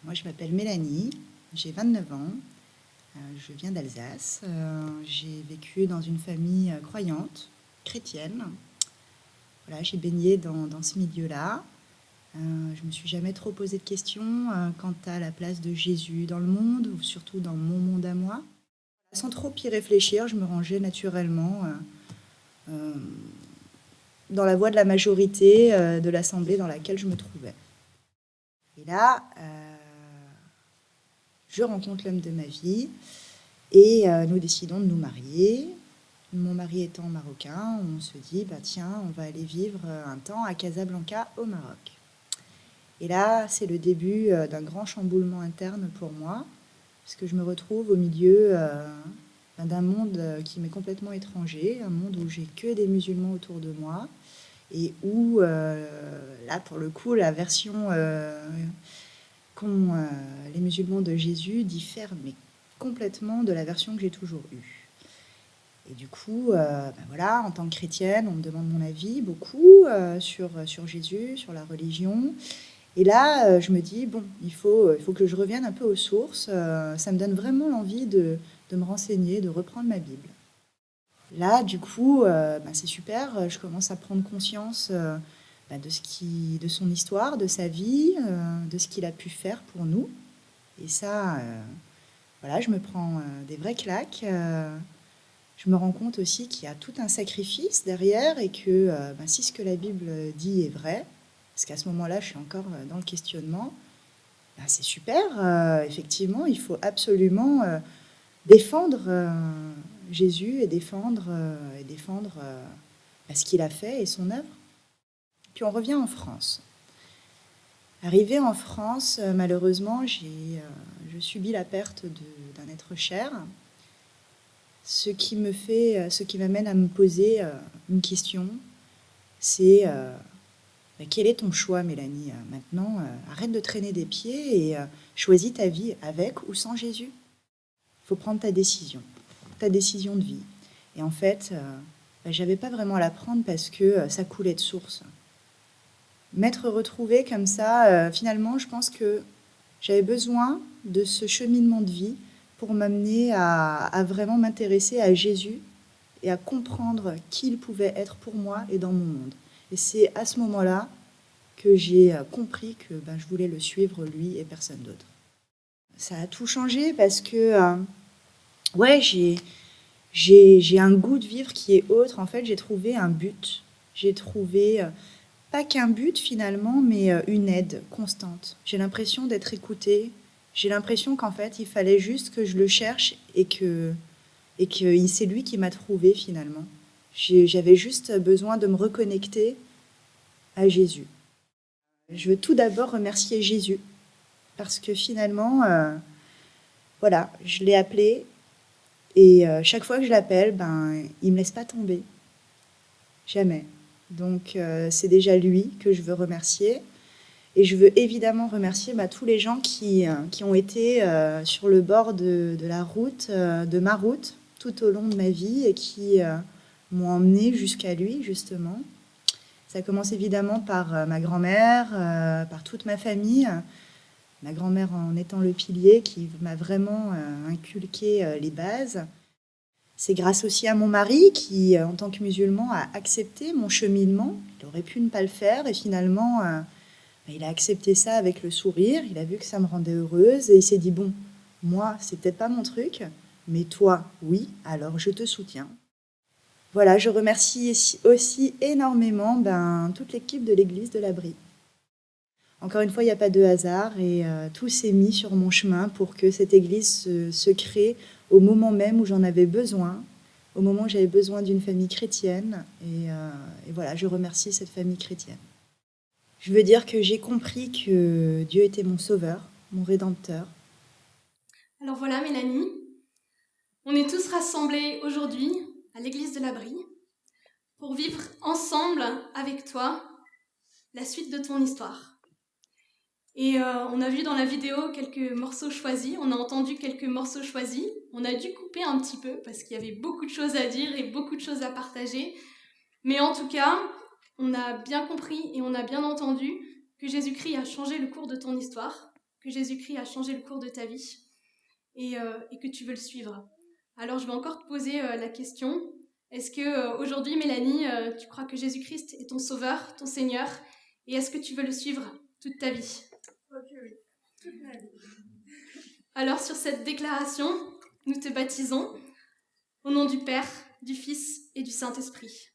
Moi, je m'appelle Mélanie, j'ai 29 ans, je viens d'Alsace. J'ai vécu dans une famille croyante, chrétienne. Voilà, j'ai baigné dans ce milieu-là. Je me suis jamais trop posé de questions quant à la place de Jésus dans le monde, ou surtout dans mon monde à moi. Sans trop y réfléchir, je me rangeais naturellement euh, dans la voie de la majorité de l'assemblée dans laquelle je me trouvais. Et là, je rencontre l'homme de ma vie et nous décidons de nous marier. Mon mari étant marocain, on se dit, bah tiens, on va aller vivre un temps à Casablanca au Maroc. Et là, c'est le début d'un grand chamboulement interne pour moi, parce que je me retrouve au milieu d'un monde qui m'est complètement étranger, un monde où j'ai que des musulmans autour de moi, et où, là, pour le coup, la version qu'ont les musulmans de Jésus diffère mais complètement de la version que j'ai toujours eue. Et du coup, ben voilà, en tant que chrétienne, on me demande mon avis beaucoup sur Jésus, sur la religion. Et là, je me dis, bon, il faut que je revienne un peu aux sources. Ça me donne vraiment l'envie de me renseigner, de reprendre ma Bible. Là, du coup, ben c'est super. Je commence à prendre conscience ben de son histoire, de sa vie, de ce qu'il a pu faire pour nous. Et ça, voilà, je me prends des vraies claques. Je me rends compte aussi qu'il y a tout un sacrifice derrière et que ben, si ce que la Bible dit est vrai, parce qu'à ce moment-là, je suis encore dans le questionnement, ben, c'est super. Effectivement, il faut absolument défendre Jésus et défendre ben, ce qu'il a fait et son œuvre. Puis on revient en France. Arrivé en France, malheureusement, je subis la perte d'un être cher. Ce qui m'amène à me poser une question, c'est quel est ton choix, Mélanie? Maintenant, arrête de traîner des pieds et choisis ta vie avec ou sans Jésus. Il faut prendre ta décision de vie. Et en fait, j'avais pas vraiment à la prendre parce que ça coulait de source. M'être retrouvée comme ça, finalement, je pense que j'avais besoin de ce cheminement de vie pour m'amener à vraiment m'intéresser à Jésus et à comprendre qui il pouvait être pour moi et dans mon monde. Et c'est à ce moment-là que j'ai compris que ben, je voulais le suivre, lui et personne d'autre. Ça a tout changé parce que ouais, j'ai un goût de vivre qui est autre. En fait, j'ai trouvé un but. J'ai trouvé pas qu'un but finalement, mais une aide constante. J'ai l'impression d'être écoutée. J'ai l'impression qu'en fait, il fallait juste que je le cherche et que c'est lui qui m'a trouvée finalement. J'avais juste besoin de me reconnecter à Jésus. Je veux tout d'abord remercier Jésus parce que finalement, voilà, je l'ai appelé et chaque fois que je l'appelle, ben, il me laisse pas tomber, jamais. Donc c'est déjà lui que je veux remercier et je veux évidemment remercier bah, tous les gens qui ont été sur le bord de la route, de ma route, tout au long de ma vie et qui m'ont emmené jusqu'à lui justement. Ça commence évidemment par ma grand-mère, par toute ma famille. Ma grand-mère en étant le pilier qui m'a vraiment inculqué les bases. C'est grâce aussi à mon mari qui, en tant que musulman, a accepté mon cheminement. Il aurait pu ne pas le faire et finalement, il a accepté ça avec le sourire. Il a vu que ça me rendait heureuse et il s'est dit, bon, moi, c'est peut-être pas mon truc, mais toi, oui, alors je te soutiens. Voilà, je remercie aussi énormément ben, toute l'équipe de l'église de l'Abri. Encore une fois, il n'y a pas de hasard et tout s'est mis sur mon chemin pour que cette église se crée au moment même où j'en avais besoin, au moment où j'avais besoin d'une famille chrétienne. Et voilà, je remercie cette famille chrétienne. Je veux dire que j'ai compris que Dieu était mon sauveur, mon rédempteur. Alors voilà Mélanie, on est tous rassemblés aujourd'hui à l'église de l'Abri pour vivre ensemble avec toi la suite de ton histoire. Et on a vu dans la vidéo quelques morceaux choisis, on a entendu quelques morceaux choisis, on a dû couper un petit peu parce qu'il y avait beaucoup de choses à dire et beaucoup de choses à partager. Mais en tout cas, on a bien compris et on a bien entendu que Jésus-Christ a changé le cours de ton histoire, que Jésus-Christ a changé le cours de ta vie et que tu veux le suivre. Alors je vais encore te poser la question. Est-ce que aujourd'hui, Mélanie, tu crois que Jésus-Christ est ton sauveur, ton Seigneur, et est-ce que tu veux le suivre toute ta vie? Ok, oui, toute ma vie. Alors sur cette déclaration, nous te baptisons au nom du Père, du Fils et du Saint-Esprit.